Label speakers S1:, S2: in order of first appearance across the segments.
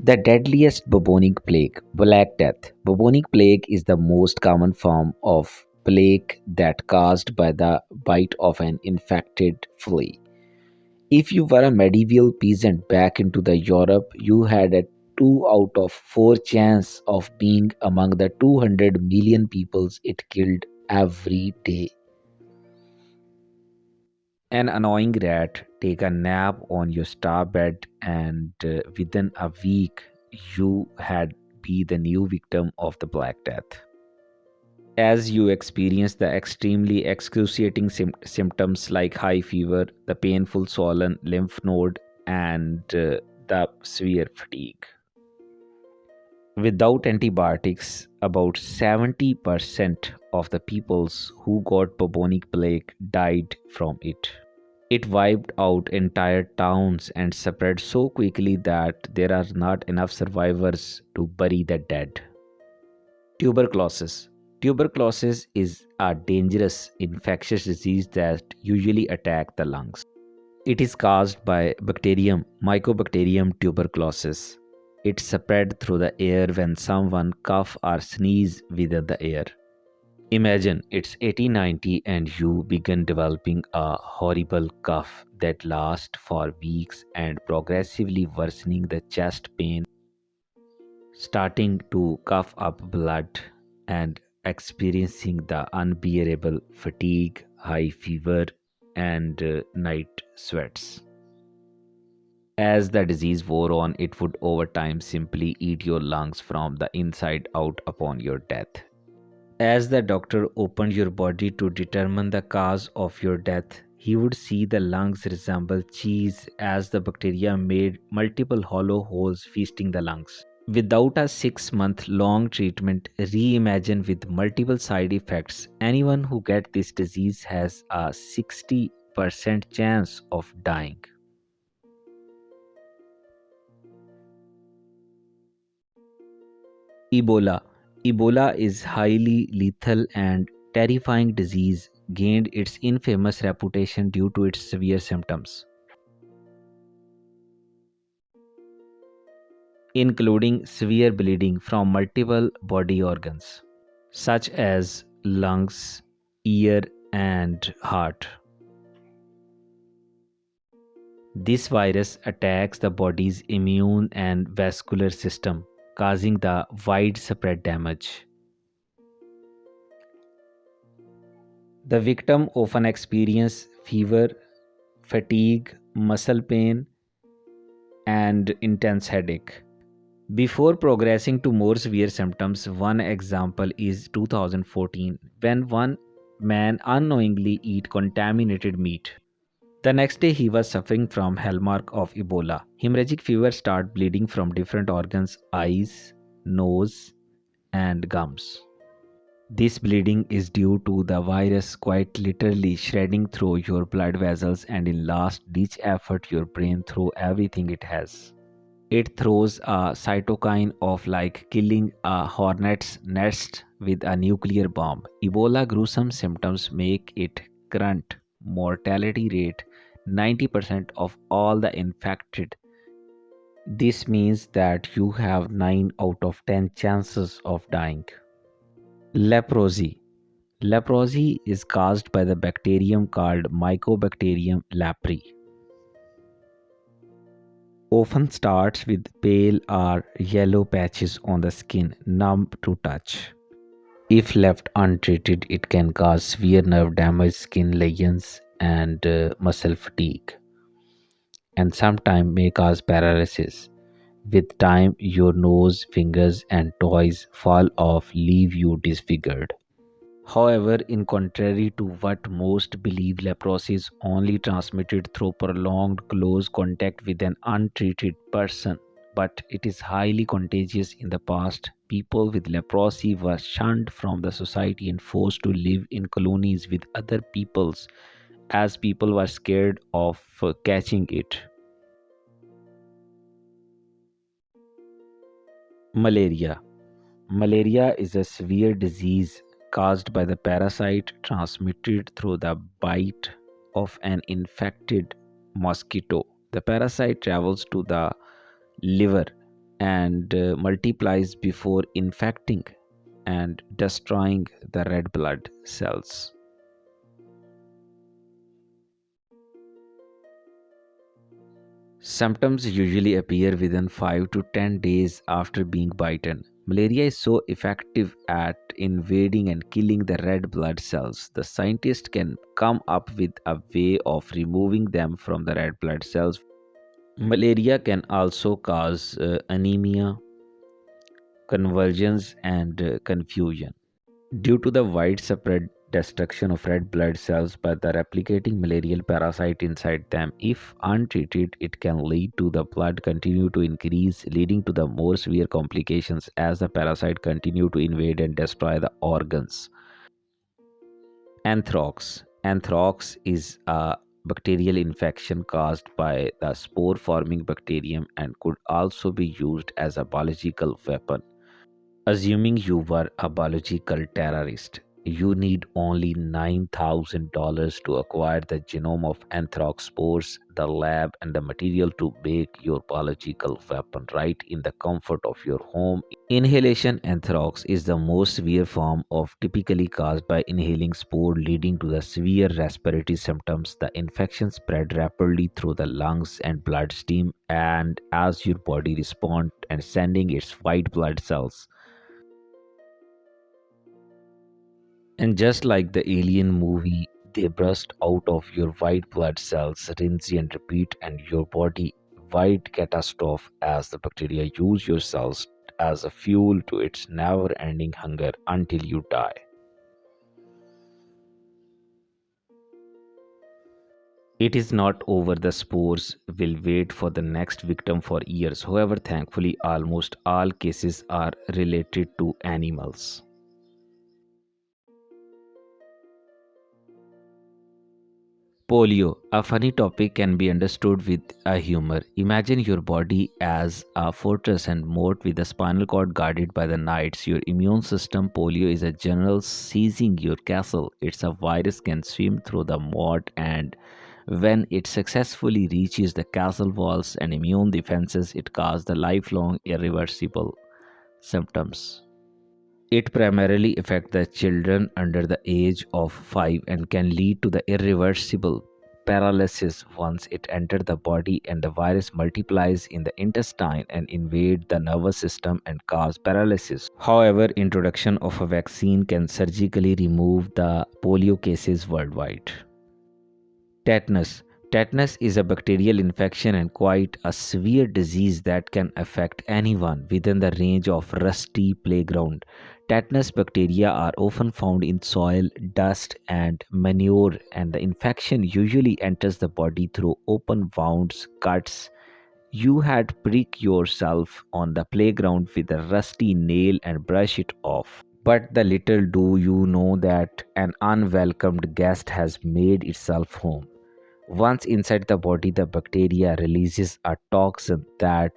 S1: The deadliest bubonic plague, Black Death. Bubonic plague is the most common form of plague that caused by the bite of an infected flea. If you were a medieval peasant back into the Europe, you had a 2 out of 4 chance of being among the 200 million peoples it killed every day. An annoying rat take a nap on your star bed and within a week you had be the new victim of the Black Death. As you experience the extremely excruciating symptoms like high fever, the painful swollen lymph node, and the severe fatigue. Without antibiotics, about 70% of the peoples who got bubonic plague died from it. It wiped out entire towns and spread so quickly that there are not enough survivors to bury the dead. Tuberculosis. Tuberculosis is a dangerous infectious disease that usually attacks the lungs. It is caused by bacterium Mycobacterium tuberculosis. It spread through the air when someone cough or sneeze within the air. Imagine it's 1890 and you begin developing a horrible cough that lasts for weeks and progressively worsening the chest pain, starting to cough up blood and experiencing the unbearable fatigue, high fever, and night sweats. As the disease wore on, it would over time simply eat your lungs from the inside out upon your death. As the doctor opened your body to determine the cause of your death, he would see the lungs resemble cheese as the bacteria made multiple hollow holes feasting the lungs. Without a 6-month long treatment, reimagined with multiple side effects, anyone who gets this disease has a 60% chance of dying. Ebola. Ebola is highly lethal and terrifying disease gained its infamous reputation due to its severe symptoms, including severe bleeding from multiple body organs, such as lungs, ear, and heart. This virus attacks the body's immune and vascular system, causing the widespread damage. The victim often experiences fever, fatigue, muscle pain, and intense headache. Before progressing to more severe symptoms, one example is 2014 when one man unknowingly ate contaminated meat. The next day he was suffering from hallmark of Ebola. Hemorrhagic fever started bleeding from different organs, eyes, nose, and gums. This bleeding is due to the virus quite literally shredding through your blood vessels and in last ditch effort your brain through everything it has. It throws a cytokine of like killing a hornet's nest with a nuclear bomb. Ebola gruesome symptoms make it current mortality rate 90% of all the infected. This means that you have 9 out of 10 chances of dying. Leprosy. Leprosy is caused by the bacterium called Mycobacterium leprae. Often starts with pale or yellow patches on the skin, numb to touch. If left untreated, it can cause severe nerve damage, skin lesions, and muscle fatigue, and sometimes may cause paralysis. With time, your nose, fingers, and toes fall off, leave you disfigured. However, in contrary to what most believe, leprosy is only transmitted through prolonged close contact with an untreated person, but it is highly contagious. In the past, people with leprosy were shunned from the society and forced to live in colonies with other peoples as people were scared of catching it. Malaria. Malaria is a severe disease caused by the parasite transmitted through the bite of an infected mosquito. The parasite travels to the liver and multiplies before infecting and destroying the red blood cells. Symptoms usually appear within 5 to 10 days after being bitten. Malaria is so effective at invading and killing the red blood cells. The scientist can come up with a way of removing them from the red blood cells. Malaria can also cause anemia, convulsions, and confusion. Due to the widespread destruction of red blood cells by the replicating malarial parasite inside them, if untreated, it can lead to the blood continue to increase, leading to the more severe complications as the parasite continue to invade and destroy the organs. Anthrax. Anthrax is a bacterial infection caused by the spore forming bacterium and could also be used as a biological weapon. Assuming you were a biological terrorist, you need only $9,000 to acquire the genome of anthrax spores, the lab, and the material to make your biological weapon right in the comfort of your home. Inhalation anthrax is the most severe form of typically caused by inhaling spore leading to the severe respiratory symptoms. The infection spread rapidly through the lungs and bloodstream and as your body responds and sending its white blood cells. And just like the Alien movie, they burst out of your white blood cells, rinse and repeat, and your body white catastrophe as the bacteria use your cells as a fuel to its never ending hunger until you die. It is not over, the spores will wait for the next victim for years. However, thankfully, almost all cases are related to animals. Polio, a funny topic, can be understood with a humor. Imagine your body as a fortress and moat with a spinal cord guarded by the knights. Your immune system, polio, is a general seizing your castle. It's a virus can swim through the moat, and when it successfully reaches the castle walls and immune defenses, it causes the lifelong irreversible symptoms. It primarily affects the children under the age of 5 and can lead to the irreversible paralysis once it enters the body, and the virus multiplies in the intestine and invade the nervous system and cause paralysis. However, introduction of a vaccine can surgically remove the polio cases worldwide. Tetanus. Tetanus is a bacterial infection and quite a severe disease that can affect anyone within the range of rusty playground. Tetanus bacteria are often found in soil, dust, and manure, and the infection usually enters the body through open wounds, cuts. You had prick yourself on the playground with a rusty nail and brush it off. But the little do you know that an unwelcomed guest has made itself home. Once inside the body, the bacteria releases a toxin that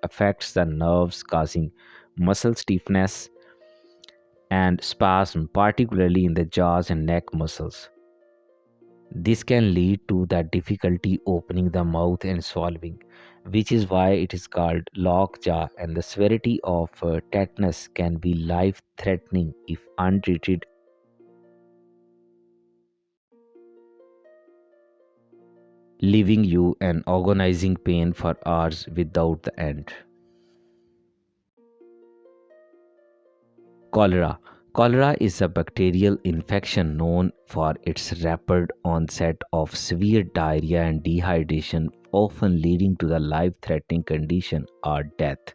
S1: affects the nerves, causing muscle stiffness and spasm, particularly in the jaws and neck muscles. This can lead to the difficulty opening the mouth and swallowing, which is why it is called lockjaw. And the severity of tetanus can be life threatening if untreated, leaving you in agonizing pain for hours without the end. Cholera. Cholera is a bacterial infection known for its rapid onset of severe diarrhea and dehydration, often leading to the life threatening condition or death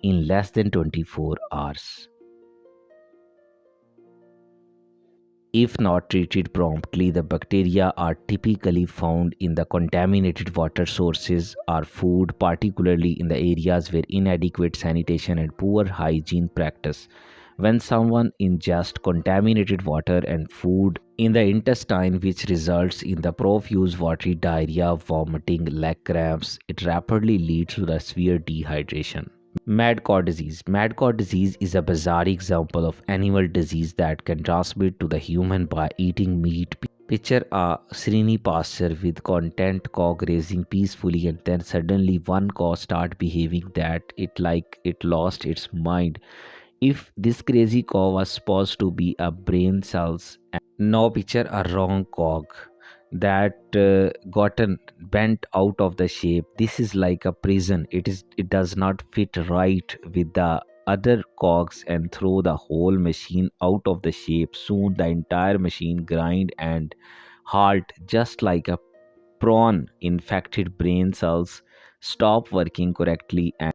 S1: in less than 24 hours. If not treated promptly, the bacteria are typically found in the contaminated water sources or food, particularly in the areas where inadequate sanitation and poor hygiene practice. When someone ingests contaminated water and food in the intestine, which results in the profuse watery diarrhea, vomiting, leg cramps, it rapidly leads to the severe dehydration. Mad cow disease. Mad cow disease is a bizarre example of animal disease that can transmit to the human by eating meat. Picture a serene pasture with content cog grazing peacefully, and then suddenly one cow start behaving that it like it lost its mind. If this crazy cow was supposed to be a brain cells, now picture a wrong cog that gotten bent out of the shape. This is like a prison. It does not fit right with the other cogs and throw the whole machine out of the shape. Soon the entire machine grind and halt just like a prawn. Infected brain cells stop working correctly